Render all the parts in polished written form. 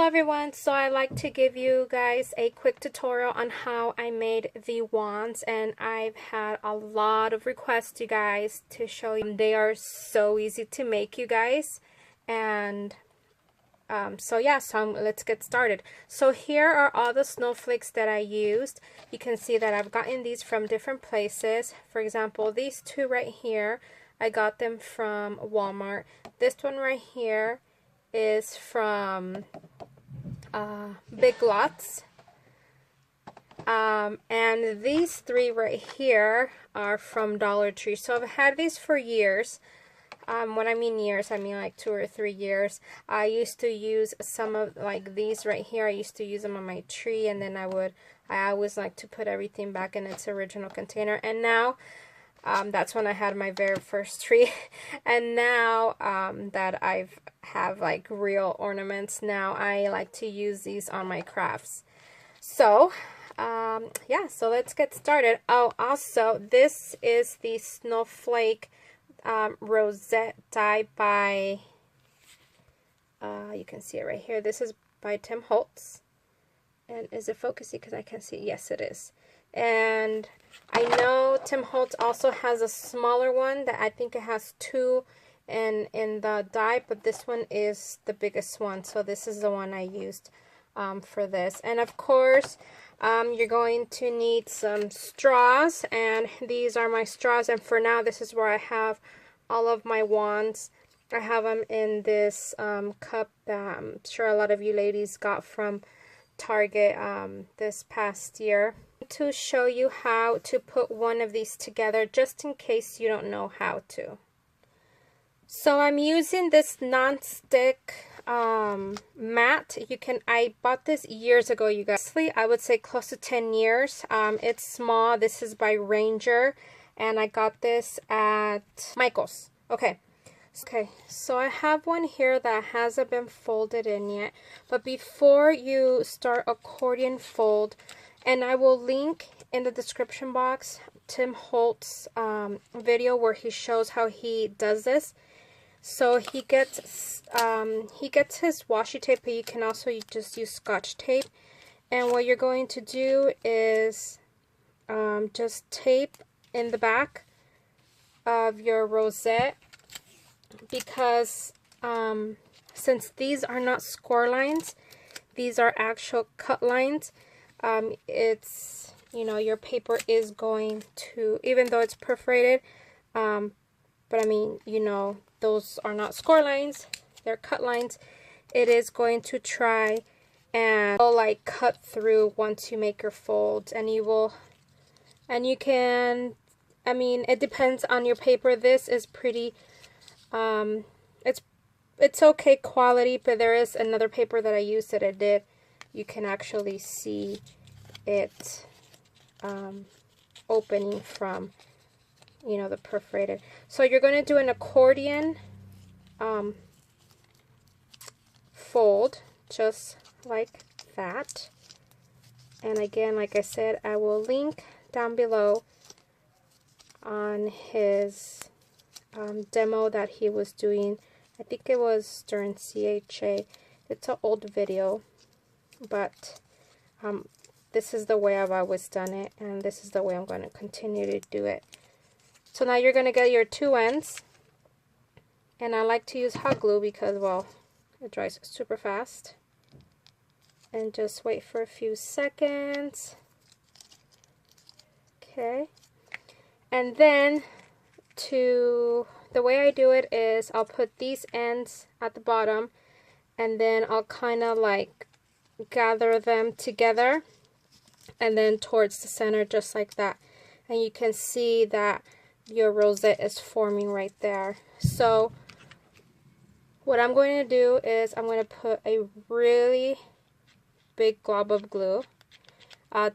Hello everyone, so I like to give you guys a quick tutorial on how I made the wands, and I've had a lot of requests, you guys, to show you. They are so easy to make, you guys, and let's get started. So here are all the snowflakes that I used. You can see that I've gotten these from different places. For example, these two right here, I got them from Walmart. This one right here is from Big Lots, and these three right here are from Dollar Tree. So I've had these for years. When I mean years, I mean like 2 or 3 years. I used to use some of like these right here. I used to use them on my tree, and then I always like to put everything back in its original container. And now that's when I had my very first tree. And now that I've have like real ornaments, now I like to use these on my crafts. So yeah, so let's get started. Oh, also, this is the Snowflake Rosette Die by you can see it right here. This is by Tim Holtz. And is it focusing? Because I can see. Yes, it is. And I know Tim Holtz also has a smaller one that I think it has 2 in the die, but this one is the biggest one. So this is the one I used for this. And of course, you're going to need some straws, and these are my straws. And for now, this is where I have all of my wands. I have them in this cup that I'm sure a lot of you ladies got from Target this past year. To show you how to put one of these together, just in case you don't know how to. So I'm using this Nonstick mat. I bought this years ago, you guys. I would say close to 10 years. It's small. This is by Ranger, and I got this at Michael's. Okay, so I have one here that hasn't been folded in yet. But before you start Accordion Fold, and I will link in the description box Tim Holtz video where he shows how he does this. So he gets his washi tape, but you can also just use Scotch tape. And what you're going to do is just tape in the back of your rosette, because since these are not score lines, these are actual cut lines. It's, you know, your paper is going to, even though it's perforated, but I mean, you know, those are not score lines, they're cut lines. It is going to try and like cut through once you make your folds, and you can, I mean, it depends on your paper. This is pretty, it's okay quality, but there is another paper that I used that it did. You can actually see it opening from, you know, the perforated. So you're going to do an accordion fold, just like that. And again, like I said, I will link down below on his demo that he was doing. I think it was during CHA. It's an old video, but this is the way I've always done it, and this is the way I'm going to continue to do it. So now you're going to get your 2 ends, and I like to use hot glue because, well, it dries super fast. And just wait for a few seconds. Okay. And then the way I do it is I'll put these ends at the bottom, and then I'll kind of like gather them together and then towards the center, just like that. And you can see that your rosette is forming right there. So what I'm going to do is I'm going to put a really big glob of glue.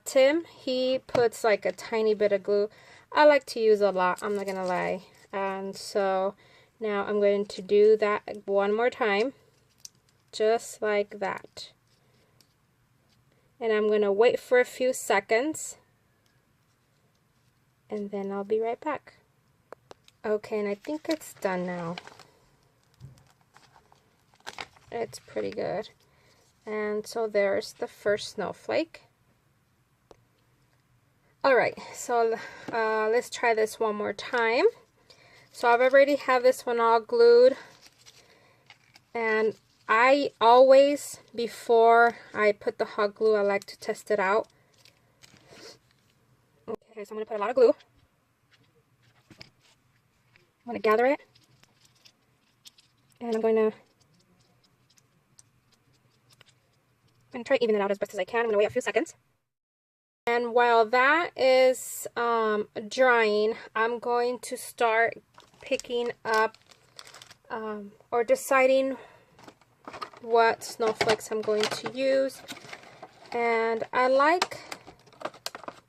Tim, he puts like a tiny bit of glue. I like to use a lot, I'm not gonna lie. And so now I'm going to do that one more time, just like that. And I'm going to wait for a few seconds, and then I'll be right back. Okay, and I think it's done now. It's pretty good. And so there's the first snowflake. Alright, so let's try this one more time. So I've already have this one all glued. And I always, before I put the hot glue, I like to test it out. Okay, so I'm going to put a lot of glue. I'm going to gather it. And I'm going to try to even it out as best as I can. I'm going to wait a few seconds. And while that is drying, I'm going to start picking up or deciding what snowflakes I'm going to use. And I like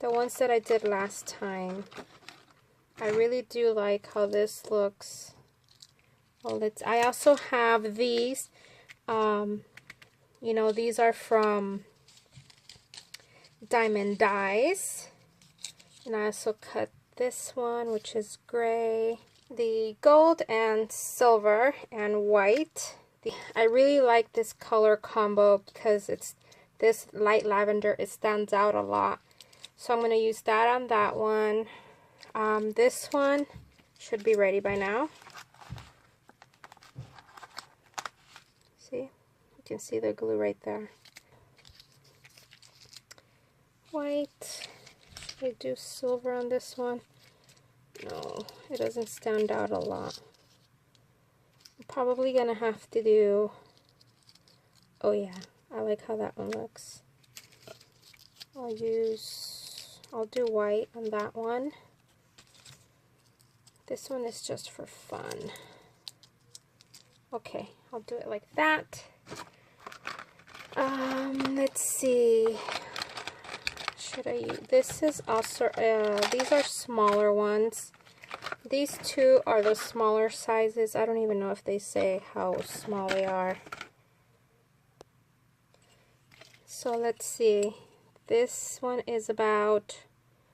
the ones that I did last time. I really do like how this looks. Well, I also have these. You know, these are from Diamond Dies. And I also cut this one, which is gray. The gold and silver and white. I really like this color combo because it's this light lavender. It stands out a lot. So I'm going to use that on that one. This one should be ready by now. See? You can see the glue right there. White. Should I do silver on this one? No, it doesn't stand out a lot. I'm probably gonna have to do, oh yeah, I like how that one looks. I'll do white on that one. This one is just for fun. Okay, I'll do it like that. Let's see. Should I use, this is also, these are smaller ones. These two are the smaller sizes. I don't even know if they say how small they are. So let's see. This one is about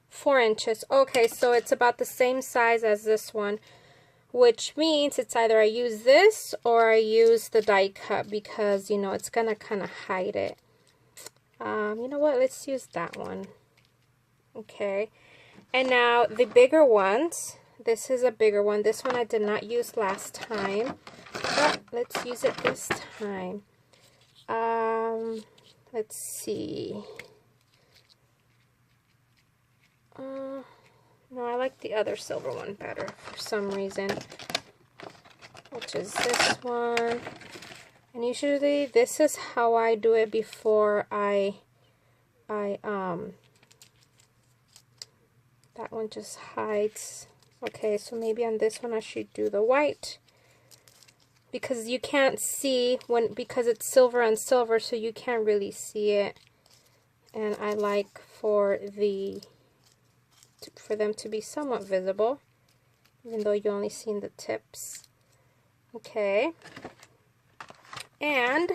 4 inches. Okay, so it's about the same size as this one, which means it's either I use this or I use the die cut because, you know, it's gonna kind of hide it. You know what, let's use that one. Okay, and now the bigger ones, this is a bigger one. This one I did not use last time, but let's use it this time. Let's see. No, I like the other silver one better for some reason, which is this one. And usually this is how I do it before that one just hides. Okay, so maybe on this one I should do the white because you can't see because it's silver on silver, so you can't really see it. And I like for them to be somewhat visible, even though you only seen the tips. Okay. And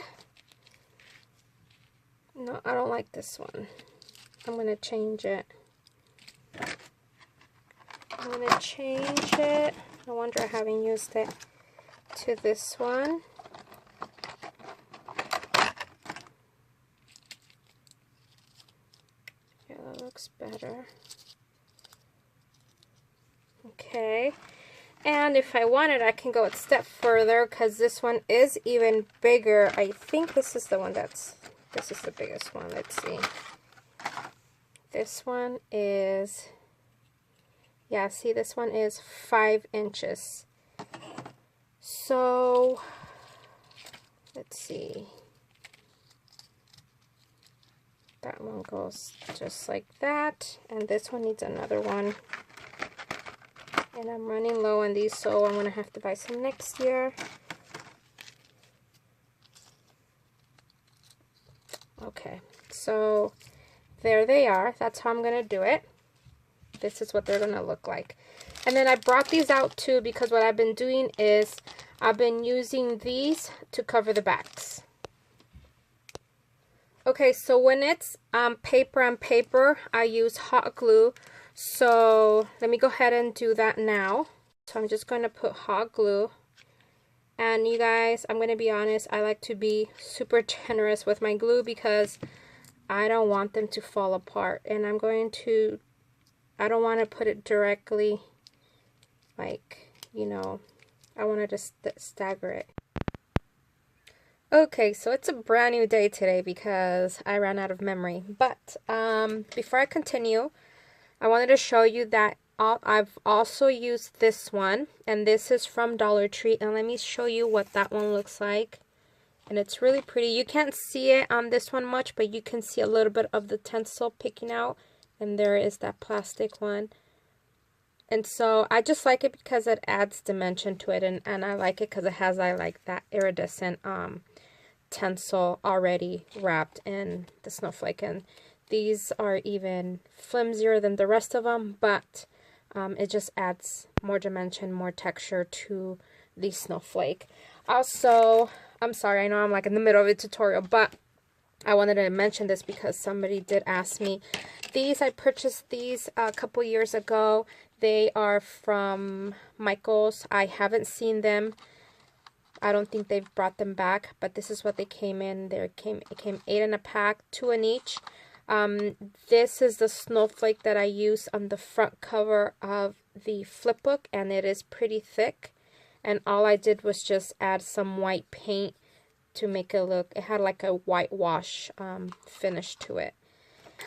no, I don't like this one. I'm going to change it. I'm going to change it. No wonder I haven't used it, to this one. Yeah, that looks better. Okay. And if I wanted, I can go a step further because this one is even bigger. I think this is the one this is the biggest one. Let's see. This one is, yeah, see, this one is 5 inches. So, let's see. That one goes just like that. And this one needs another one. And I'm running low on these, so I'm going to have to buy some next year. Okay, so there they are. That's how I'm going to do it. This is what they're going to look like. And then I brought these out too because what I've been doing is I've been using these to cover the backs. Okay, so when it's paper on paper, I use hot glue. So let me go ahead and do that now. So I'm just going to put hot glue And you guys, I'm going to be honest, I like to be super generous with my glue because I don't want them to fall apart. And I don't want to put it directly, like, you know, I want to just stagger it. Okay, so it's a brand new day today because I ran out of memory. But before I continue, I wanted to show you that I've also used this one, and this is from Dollar Tree, and let me show you what that one looks like. And it's really pretty. You can't see it on this one much, but you can see a little bit of the tinsel picking out, and there is that plastic one. And so I just like it because it adds dimension to it, and I like it because it has that iridescent tinsel already wrapped in the snowflake, and these are even flimsier than the rest of them, but it just adds more dimension, more texture to the snowflake. Also, I'm sorry, I know I'm like in the middle of a tutorial, but I wanted to mention this because somebody did ask me. I purchased these a couple years ago. They are from Michael's. I haven't seen them. I don't think they've brought them back, but this is what they came in. It came 8 in a pack, 2 in each. This is the snowflake that I use on the front cover of the flip book, and it is pretty thick. And all I did was just add some white paint to make it look, it had like a whitewash finish to it.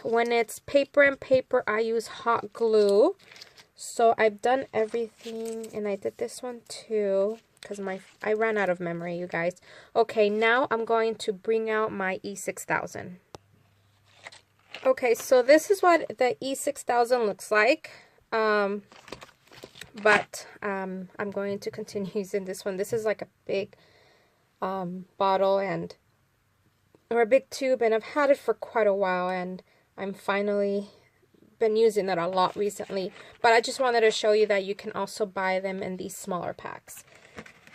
When it's paper and paper, I use hot glue. So I've done everything, and I did this one too because I ran out of memory, you guys. Okay, now I'm going to bring out my E6000. Okay, so this is what the E6000 looks like. But I'm going to continue using this one. This is like a big bottle or a big tube, and I've had it for quite a while, and I'm finally been using it a lot recently. But I just wanted to show you that you can also buy them in these smaller packs.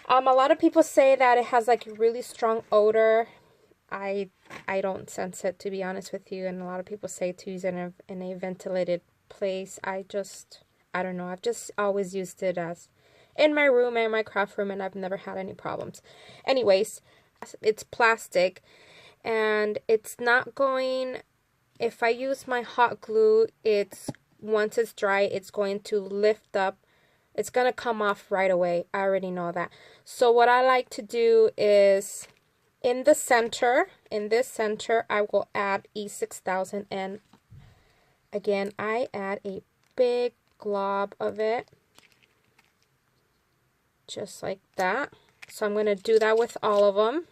A lot of people say that it has like a really strong odor. I don't sense it, to be honest with you, and a lot of people say to use it in a ventilated place. I don't know. I've just always used it as in my room and my craft room, and I've never had any problems. Anyways, it's plastic, and it's not going, if I use my hot glue, once it's dry, it's going to lift up. It's going to come off right away. I already know that. So what I like to do is in this center, I will add E6000, and again, I add a big glob of it, just like that. So I'm going to do that with all of them,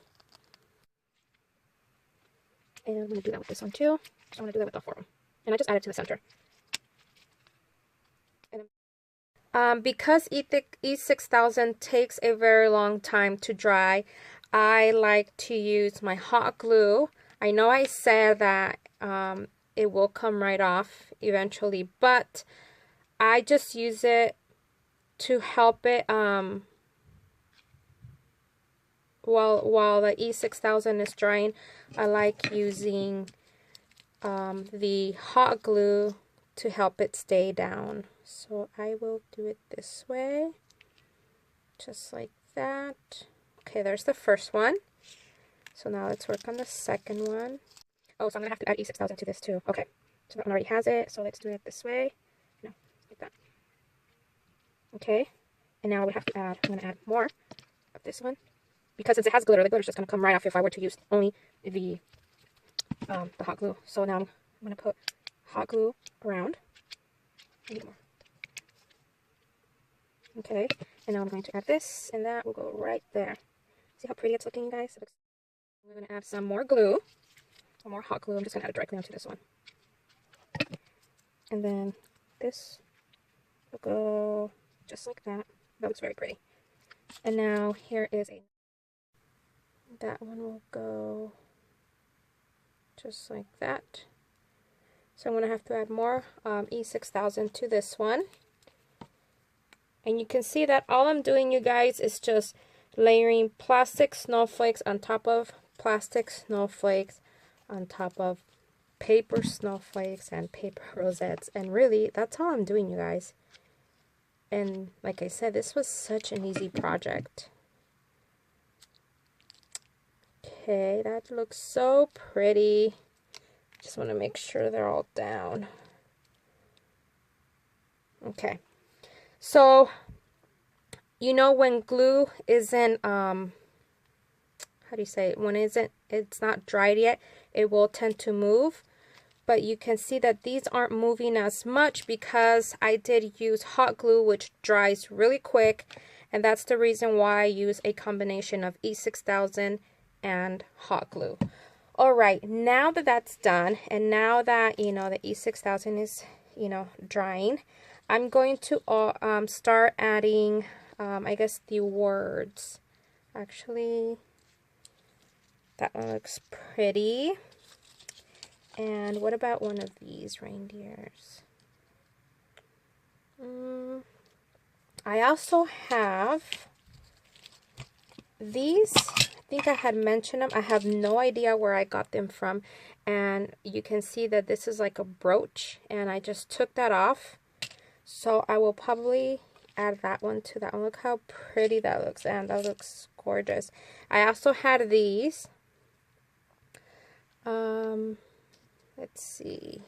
and I'm going to do that with this one too. I'm going to do that with all 4 of them, and I just add it to the center. And because E6000 takes a very long time to dry, I like to use my hot glue. I know I said that it will come right off eventually, but I just use it to help it while the E6000 is drying. I like using the hot glue to help it stay down. So I will do it this way, just like that. Okay, there's the first one. So now let's work on the second one. Oh, so I'm gonna have to add E6000 to this too. Okay, so that one already has it, so let's do it this way. No, like that. Okay, and now we have to add, I'm gonna add more of this one, because since it has glitter, the glitter's just gonna come right off if I were to use only the hot glue. So now I'm gonna put hot glue around. Okay, and now I'm going to add this, and that will go right there. See how pretty it's looking, guys? I'm going to add some more glue, some more hot glue. I'm just going to add it directly onto this one. And then this will go just like that. That looks very pretty. And now here is that one will go just like that. So I'm going to have to add more E6000 to this one. And you can see that all I'm doing, you guys, is just layering plastic snowflakes on top of plastic snowflakes on top of paper snowflakes and paper rosettes. And really, that's all I'm doing, you guys. And like I said, this was such an easy project. Okay, that looks so pretty. Just want to make sure they're all down. Okay, so you know when glue isn't how do you say it? When it's not dried yet, it will tend to move. But you can see that these aren't moving as much because I did use hot glue, which dries really quick, and that's the reason why I use a combination of E6000 and hot glue. All right, now that that's done, and now that the E6000 is drying, I'm going to start adding I guess the words. Actually, that one looks pretty. And what about one of these reindeers? I also have these. I think I had mentioned them. I have no idea where I got them from. And you can see that this is like a brooch. And I just took that off. So I will probably add that one to that one. Look how pretty that looks. And that looks gorgeous. I also had these. Let's see.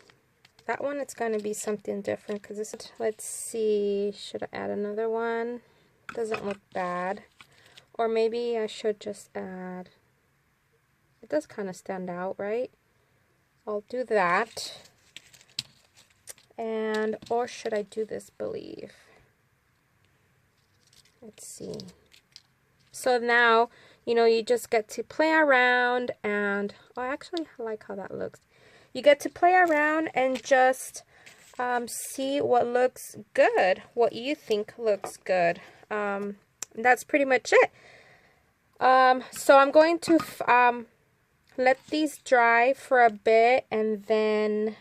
That one, it's going to be something different because this is, let's see, should I add another one? Doesn't look bad. Or maybe I should just add, it does kind of stand out, right? I'll do that. And, or should I do this, believe? Let's see. So now, you just get to play around and, oh, I actually like how that looks. You get to play around and just see what looks good, what you think looks good. That's pretty much it. So I'm going to let these dry for a bit, and then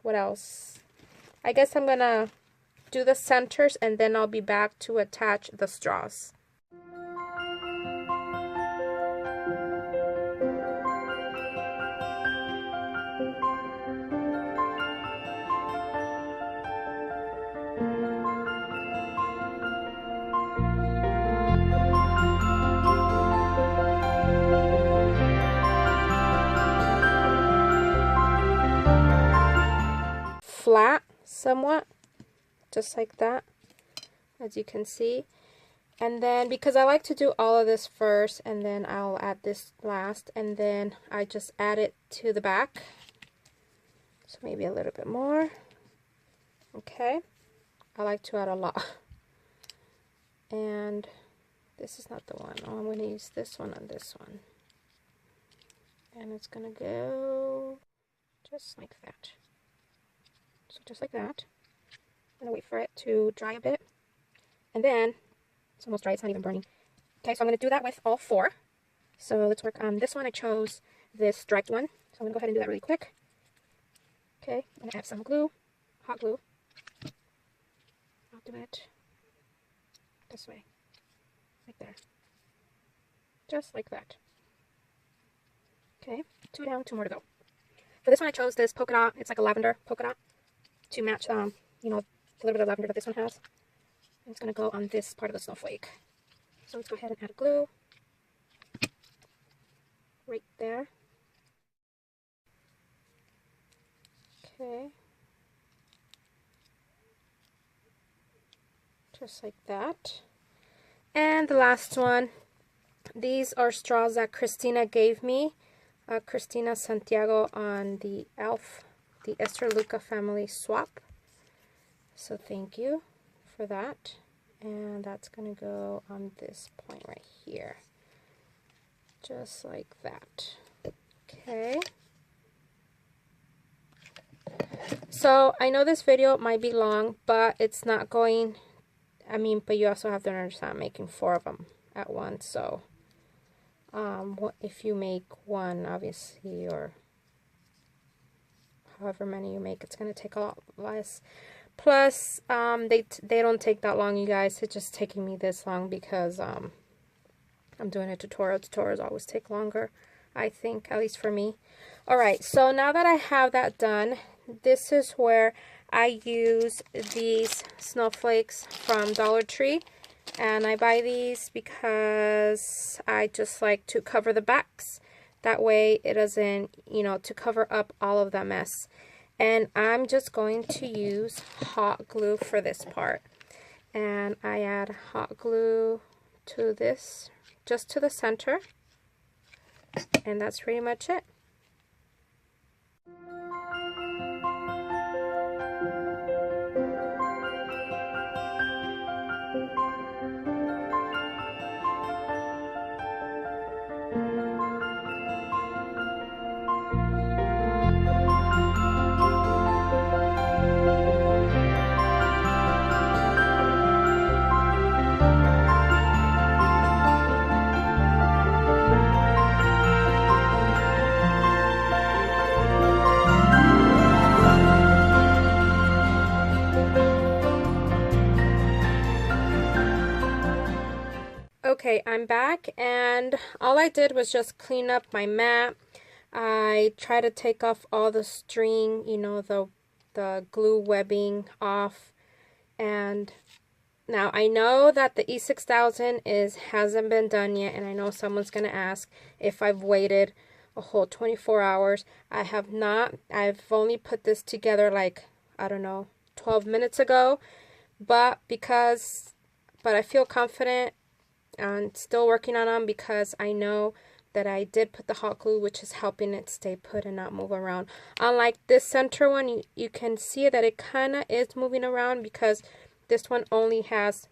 what else? I guess I'm gonna do the centers, and then I'll be back to attach the straws. Flat somewhat, just like that, as you can see. And then because I like to do all of this first, and then I'll add this last, and then I just add it to the back. So maybe a little bit more. Okay, I like to add a lot. And this is not the one. Oh, I'm going to use this one on this one. And it's going to go just like that. So just like that. I'm going to wait for it to dry a bit. And then, it's almost dry, it's not even burning. Okay, so I'm going to do that with all four. So let's work on this one. I chose this striped one. So I'm going to go ahead and do that really quick. Okay, I'm going to add some glue, hot glue. I'll do it this way, like there. Just like that. Okay, 2 down, 2 more to go. For this one I chose this polka dot. It's like a lavender polka dot to match, a little bit of lavender that this one has. And it's going to go on this part of the snowflake. So let's go ahead and add glue right there. Okay. Just like that. And the last one, these are straws that Christina gave me. Christina Santiago on the the Esther Luca family swap. So thank you for that. And that's going to go on this point right here. Just like that. Okay. So I know this video might be long, but it's not going, but you also have to understand I'm making 4 of them at once. So if you make one, obviously, or however many you make, it's going to take a lot less. Plus, they don't take that long, you guys. It's just taking me this long because I'm doing a tutorial. Tutorials always take longer, I think, at least for me. Alright, so now that I have that done, this is where I use these snowflakes from Dollar Tree. And I buy these because I just like to cover the backs. That way it doesn't, you know, to cover up all of that mess. And I'm just going to use hot glue for this part. And I add hot glue to this, just to the center. And that's pretty much it. Okay, I'm back, and all I did was just clean up my mat. I try to take off all the string, you know, the glue webbing off. And now I know that the E6000 hasn't been done yet, and I know someone's going to ask if I've waited a whole 24 hours. I have not. I've only put this together like, I don't know, 12 minutes ago. But I feel confident and still working on them because I know that I did put the hot glue, which is helping it stay put and not move around. Unlike this center one, you can see that it kind of is moving around because this one only has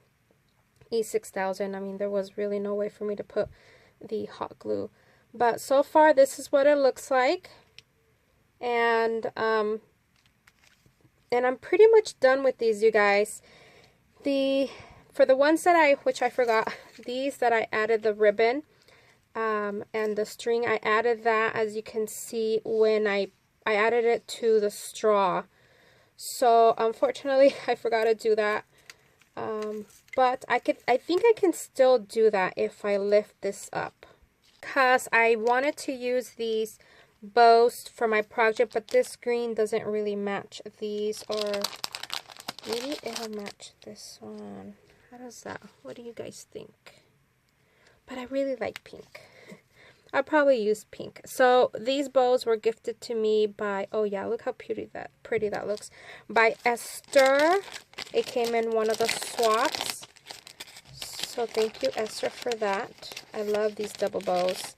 E6000. I mean, there was really no way for me to put the hot glue. But so far, this is what it looks like. And I'm pretty much done with these, you guys. For the ones that which I forgot, these that I added the ribbon and the string, I added that, as you can see, when I added it to the straw. So unfortunately, I forgot to do that. But I think I can still do that if I lift this up. Because I wanted to use these bows for my project, but this green doesn't really match these, or maybe it'll match this one. How does that? What do you guys think? But I really like pink. I'll probably use pink. So these bows were gifted to me by, oh yeah, look how pretty that looks. By Esther. It came in one of the swaps. So thank you, Esther, for that. I love these double bows.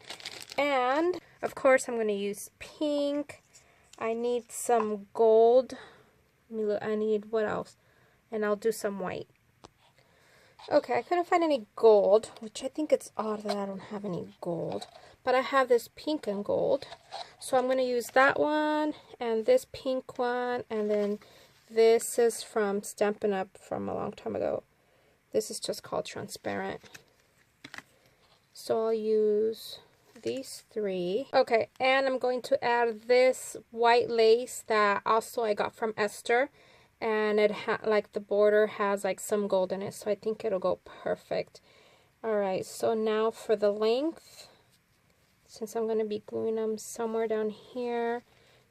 And of course I'm going to use pink. I need some gold. Let me look. I need what else? And I'll do some white. Okay, I couldn't find any gold, which I think it's odd that I don't have any gold. But I have this pink and gold. So I'm going to use that one and this pink one. And then this is from Stampin' Up! From a long time ago. This is just called Transparent. So I'll use these three. Okay, and I'm going to add this white lace that also I got from Esther. And it like the border has like some gold in it, so I think it'll go perfect. Alright, so now for the length, since I'm going to be gluing them somewhere down here,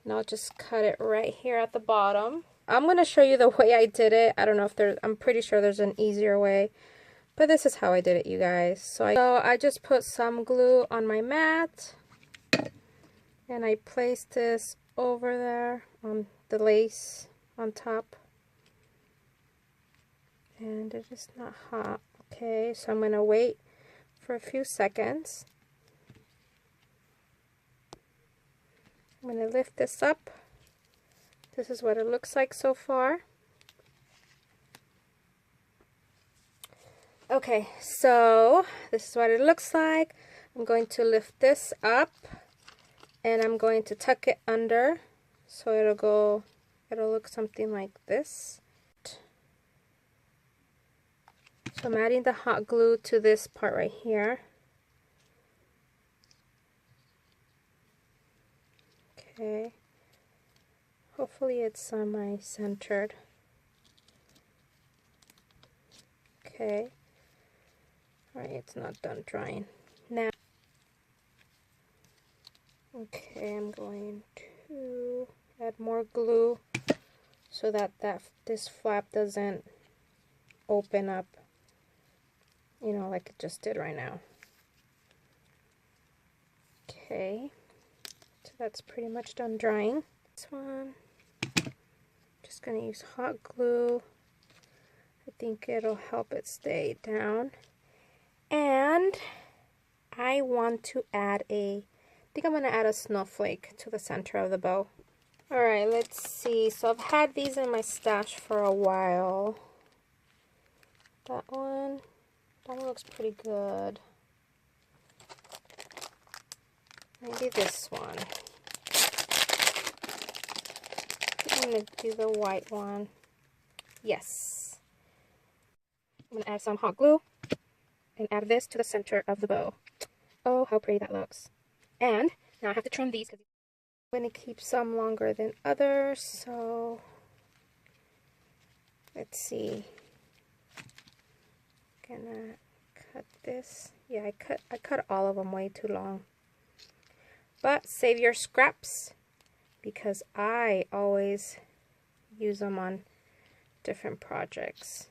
and I'll just cut it right here at the bottom. I'm going to show you the way I did it. I don't know if I'm pretty sure there's an easier way, but this is how I did it, you guys. So I just put some glue on my mat, and I placed this over there on the lace on top. And it is not hot. Okay, so I'm going to wait for a few seconds. I'm going to lift this up. This is what it looks like so far. Okay, so this is what it looks like. I'm going to lift this up and I'm going to tuck it under so it'll look something like this. So I'm adding the hot glue to this part right here. Okay. Hopefully it's semi-centered. Okay. Alright, it's not done drying. Now, okay, I'm going to add more glue so that this flap doesn't open up, you know, like it just did right now. Okay, so that's pretty much done drying. This one, just gonna use hot glue. I think it'll help it stay down. And I want to add I think I'm gonna add a snowflake to the center of the bow. Alright, let's see. So I've had these in my stash for a while. That one looks pretty good. Maybe this one. I'm going to do the white one. Yes. I'm going to add some hot glue and add this to the center of the bow. Oh, how pretty that looks. And now I have to trim these because I'm going to keep some longer than others. So let's see. Gonna cut this. Yeah, I cut all of them way too long. But save your scraps because I always use them on different projects.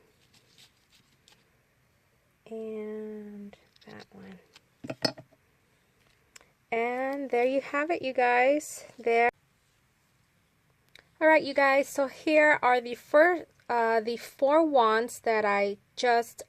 And that one. And there you have it, you guys. There. Alright, you guys, so here are the four wands that I just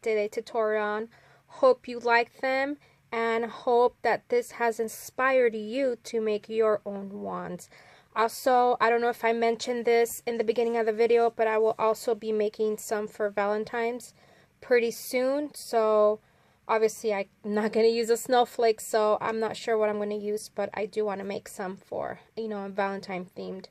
did a tutorial on. Hope you like them and hope that this has inspired you to make your own wands. Also, I don't know if I mentioned this in the beginning of the video, but I will also be making some for Valentine's pretty soon. So obviously I'm not going to use a snowflake, so I'm not sure what I'm going to use, but I do want to make some for, you know, Valentine themed.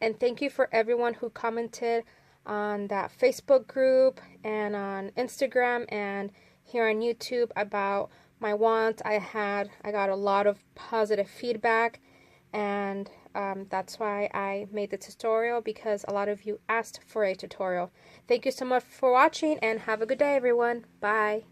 And thank you for everyone who commented on that Facebook group and on Instagram and here on YouTube about my wands. I got a lot of positive feedback, and that's why I made the tutorial, because a lot of you asked for a tutorial. Thank you so much for watching and have a good day, everyone. Bye.